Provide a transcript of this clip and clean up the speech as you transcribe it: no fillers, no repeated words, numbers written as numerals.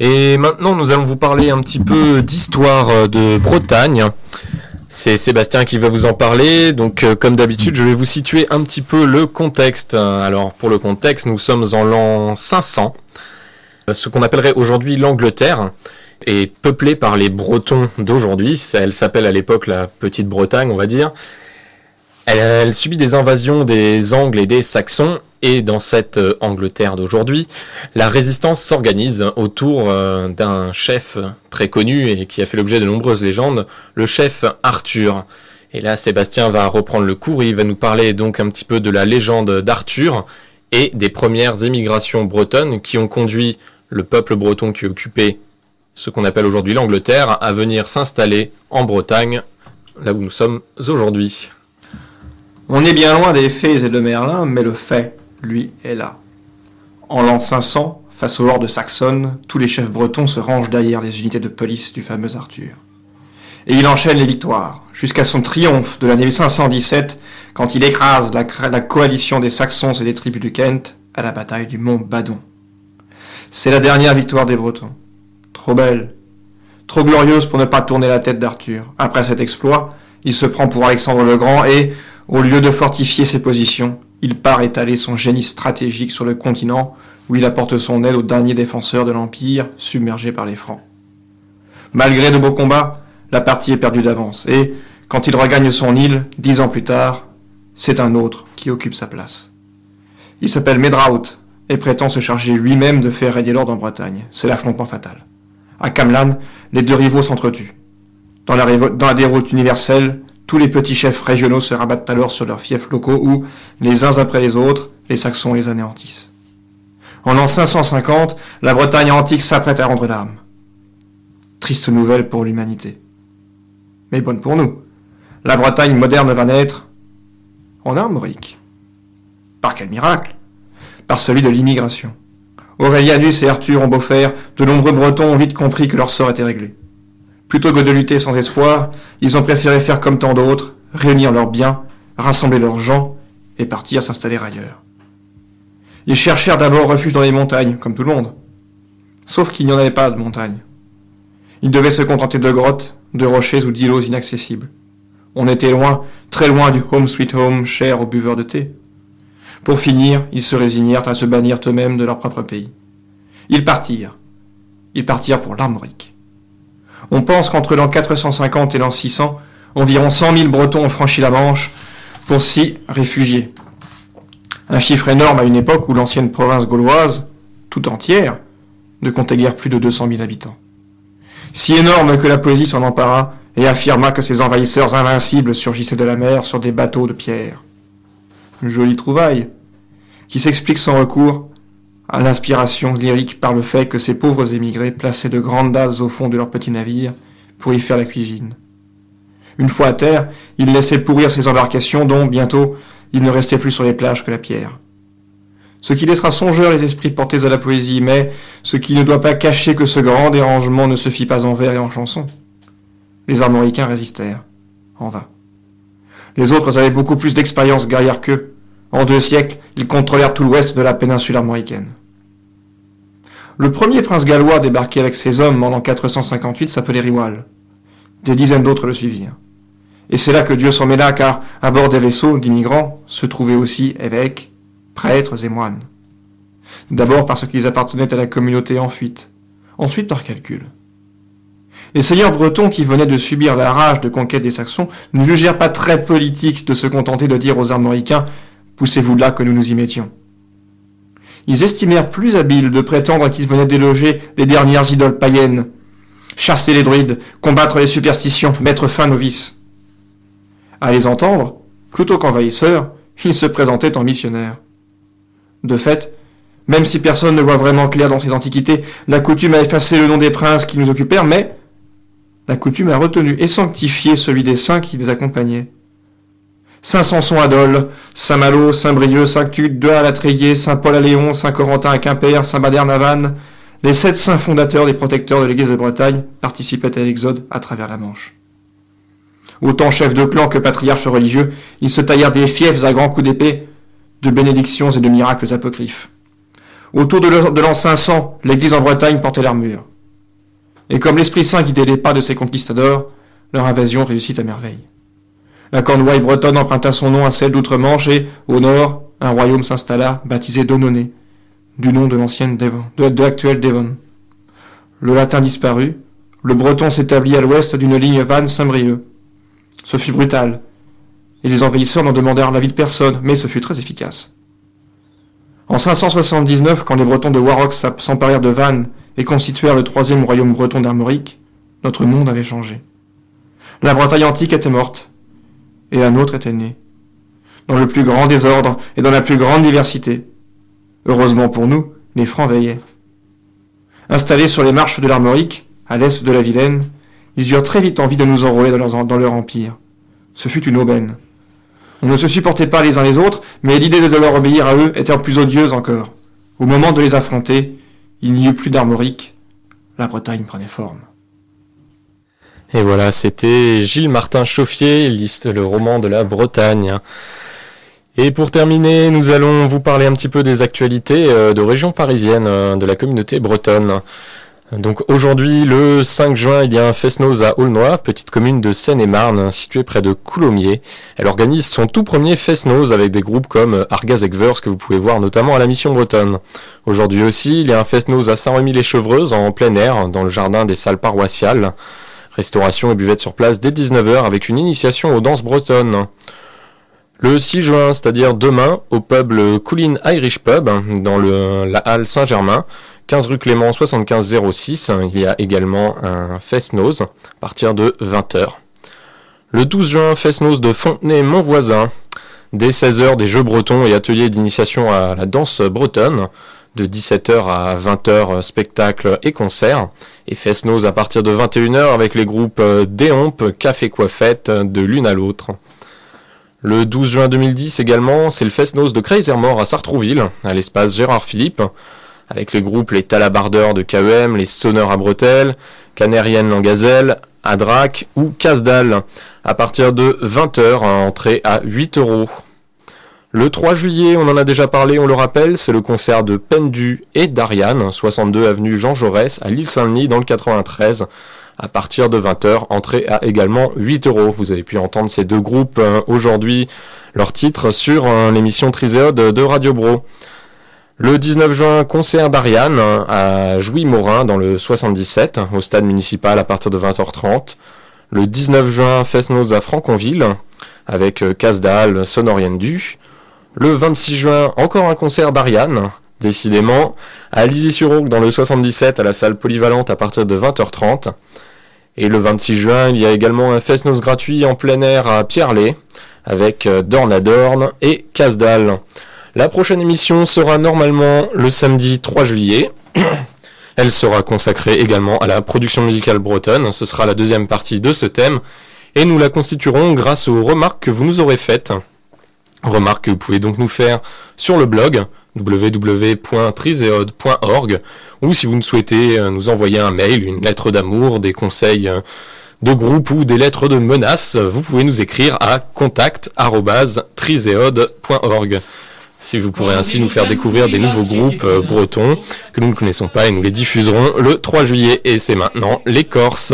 Et maintenant, nous allons vous parler un petit peu d'histoire de Bretagne. C'est Sébastien qui va vous en parler. Donc, comme d'habitude, je vais vous situer un petit peu le contexte. Alors, pour le contexte, nous sommes en l'an 500. Ce qu'on appellerait aujourd'hui l'Angleterre est peuplée par les Bretons d'aujourd'hui. Elle s'appelle à l'époque la Petite Bretagne, on va dire. Elle subit des invasions des Angles et des Saxons, et dans cette Angleterre d'aujourd'hui, la résistance s'organise autour d'un chef très connu et qui a fait l'objet de nombreuses légendes, le chef Arthur. Et là, Sébastien va reprendre le cours et il va nous parler donc un petit peu de la légende d'Arthur et des premières émigrations bretonnes qui ont conduit le peuple breton qui occupait ce qu'on appelle aujourd'hui l'Angleterre à venir s'installer en Bretagne, là où nous sommes aujourd'hui. On est bien loin des fées et de Merlin, mais le fait, lui, est là. En l'an 500, face aux hordes saxonnes, tous les chefs bretons se rangent derrière les unités de police du fameux Arthur. Et il enchaîne les victoires, jusqu'à son triomphe de l'année 517, quand il écrase la coalition des Saxons et des tribus du Kent à la bataille du Mont Badon. C'est la dernière victoire des Bretons. Trop belle, trop glorieuse pour ne pas tourner la tête d'Arthur. Après cet exploit, il se prend pour Alexandre le Grand et, au lieu de fortifier ses positions, il part étaler son génie stratégique sur le continent où il apporte son aide aux derniers défenseurs de l'Empire submergés par les Francs. Malgré de beaux combats, la partie est perdue d'avance et, quand il regagne son île, 10 ans plus tard, c'est un autre qui occupe sa place. Il s'appelle Medrawt et prétend se charger lui-même de faire régner l'ordre en Bretagne. C'est l'affrontement fatal. À Camlann, les deux rivaux s'entretuent. Dans la déroute universelle, tous les petits chefs régionaux se rabattent alors sur leurs fiefs locaux où, les uns après les autres, les Saxons les anéantissent. En l'an 550, la Bretagne antique s'apprête à rendre l'arme. Triste nouvelle pour l'humanité. Mais bonne pour nous. La Bretagne moderne va naître en Armorique. Par quel miracle? Par celui de l'immigration. Aurelianus et Arthur ont beau faire, de nombreux Bretons ont vite compris que leur sort était réglé. Plutôt que de lutter sans espoir, ils ont préféré faire comme tant d'autres, réunir leurs biens, rassembler leurs gens et partir s'installer ailleurs. Ils cherchèrent d'abord refuge dans les montagnes, comme tout le monde. Sauf qu'il n'y en avait pas de montagnes. Ils devaient se contenter de grottes, de rochers ou d'îlots inaccessibles. On était loin, très loin du home sweet home cher aux buveurs de thé. Pour finir, ils se résignèrent à se bannir eux-mêmes de leur propre pays. Ils partirent. Ils partirent pour l'Armorique. On pense qu'entre l'an 450 et l'an 600, environ 100 000 Bretons ont franchi la Manche pour s'y réfugier. Un chiffre énorme à une époque où l'ancienne province gauloise, tout entière, ne comptait guère plus de 200 000 habitants. Si énorme que la poésie s'en empara et affirma que ces envahisseurs invincibles surgissaient de la mer sur des bateaux de pierre. Une jolie trouvaille, qui s'explique sans recours à l'inspiration lyrique par le fait que ces pauvres émigrés plaçaient de grandes dalles au fond de leurs petits navires pour y faire la cuisine. Une fois à terre, ils laissaient pourrir ces embarcations dont, bientôt, il ne restait plus sur les plages que la pierre. Ce qui laissera songeurs les esprits portés à la poésie, mais ce qui ne doit pas cacher que ce grand dérangement ne se fit pas en vers et en chansons. Les Armoricains résistèrent, en vain. Les autres avaient beaucoup plus d'expérience guerrière qu'eux. En 2 siècles, ils contrôlèrent tout l'ouest de la péninsule armoricaine. Le premier prince gallois débarqué avec ses hommes en l'an 458 s'appelait Riwal. Des dizaines d'autres le suivirent. Et c'est là que Dieu s'en mêla, car à bord des vaisseaux d'immigrants se trouvaient aussi évêques, prêtres et moines. D'abord parce qu'ils appartenaient à la communauté en fuite, ensuite par calcul. Les seigneurs bretons qui venaient de subir la rage de conquête des Saxons ne jugèrent pas très politique de se contenter de dire aux Armoricains « Poussez-vous là que nous nous y mettions ». Ils estimèrent plus habile de prétendre qu'ils venaient déloger les dernières idoles païennes, chasser les druides, combattre les superstitions, mettre fin aux vices. À les entendre, plutôt qu'envahisseurs, ils se présentaient en missionnaires. De fait, même si personne ne voit vraiment clair dans ces antiquités, la coutume a effacé le nom des princes qui nous occupèrent, mais la coutume a retenu et sanctifié celui des saints qui les accompagnaient. Saint Samson à Dole, Saint Malo, Saint Brieuc, Saint Tude, à la Treillé, Saint Paul à Léon, Saint Corentin à Quimper, Saint Baderne à Vannes, les 7 saints fondateurs et protecteurs de l'Église de Bretagne participaient à l'exode à travers la Manche. Autant chefs de clan que patriarches religieux, ils se taillèrent des fiefs à grands coups d'épée, de bénédictions et de miracles apocryphes. Autour de l'an 500, l'Église en Bretagne portait l'armure. Et comme l'Esprit Saint guidait les pas de ces conquistadors, leur invasion réussit à merveille. La Cornouaille bretonne emprunta son nom à celle d'Outre-Manche et, au nord, un royaume s'installa, baptisé Donnonay, du nom de l'ancienne Devon, de l'actuelle Devon. Le latin disparut, le breton s'établit à l'ouest d'une ligne Vannes-Saint-Brieuc. Ce fut brutal, et les envahisseurs n'en demandèrent l'avis de personne, mais ce fut très efficace. En 579, quand les Bretons de Warrock s'emparèrent de Vannes et constituèrent le troisième royaume breton d'Armorique, notre monde avait changé. La Bretagne antique était morte, et la nôtre était née, dans le plus grand désordre et dans la plus grande diversité. Heureusement pour nous, les Francs veillaient. Installés sur les marches de l'Armorique, à l'est de la Vilaine, ils eurent très vite envie de nous enrôler dans leur empire. Ce fut une aubaine. On ne se supportait pas les uns les autres, mais l'idée de leur obéir à eux était plus odieuse encore. Au moment de les affronter, il n'y eut plus d'Armorique. La Bretagne prenait forme. Et voilà, c'était Gilles Martin Chauffier, liste le roman de la Bretagne. Et pour terminer, nous allons vous parler un petit peu des actualités de région parisienne, de la communauté bretonne. Donc aujourd'hui, le 5 juin, il y a un Fest-Noz à Aulnoy, petite commune de Seine-et-Marne, située près de Coulommiers. Elle organise son tout premier Fest-Noz avec des groupes comme Argaz-Ekvers, que vous pouvez voir notamment à la Mission Bretonne. Aujourd'hui aussi, il y a un Fest-Noz à Saint-Remy-les-Chevreuses, en plein air, dans le jardin des salles paroissiales. Restauration et buvette sur place dès 19h avec une initiation aux danses bretonnes. Le 6 juin, c'est-à-dire demain, au pub le Coolin Irish Pub, dans la halle Saint-Germain, 15 rue Clément 75 06, il y a également un Fest-Noz à partir de 20h. Le 12 juin, Fest-Noz de Fontenay-Montvoisin, dès 16h des jeux bretons et ateliers d'initiation à la danse bretonne, de 17h à 20h spectacles et concerts, et Fest-Noz à partir de 21h avec les groupes Déompe, Café Coiffette, de l'une à l'autre. Le 12 juin 2010 également, c'est le Fest-Noz de Creyzermore à Sartrouville, à l'espace Gérard Philippe, avec les groupes les Talabardeurs de KEM, les Sonneurs à Bretelles, Canérienne Langazelle, Adrac ou Casdal, à partir de 20h, entrée à 8€. Le 3 juillet, on en a déjà parlé, on le rappelle, c'est le concert de Pendu et d'Ariane, 62 avenue Jean Jaurès à l'Île-Saint-Denis dans le 93, à partir de 20h, entrée à également 8€. Vous avez pu entendre ces deux groupes aujourd'hui, leurs titres sur l'émission Triséode de Radio Bro. Le 19 juin, concert d'Ariane à Jouy-Morin dans le 77, au stade municipal à partir de 20h30. Le 19 juin, Fest-Noz à Franconville, avec Casdal, Sonoriendu. Le 26 juin, encore un concert d'Ariane, décidément, à Lizy-sur-Aube dans le 77, à la salle polyvalente à partir de 20h30. Et le 26 juin, il y a également un Fest-Noz gratuit en plein air à Pierrelet, avec Dorn à Dorn et Casdal. La prochaine émission sera normalement le samedi 3 juillet. Elle sera consacrée également à la production musicale bretonne. Ce sera la deuxième partie de ce thème. Et nous la constituerons grâce aux remarques que vous nous aurez faites. Remarques que vous pouvez donc nous faire sur le blog www.triséode.org ou si vous ne souhaitez nous envoyer un mail, une lettre d'amour, des conseils de groupe ou des lettres de menaces, vous pouvez nous écrire à contact@triséode.org. Si vous pourrez ainsi nous faire découvrir des nouveaux groupes bretons que nous ne connaissons pas et nous les diffuserons le 3 juillet. Et c'est maintenant les Corses.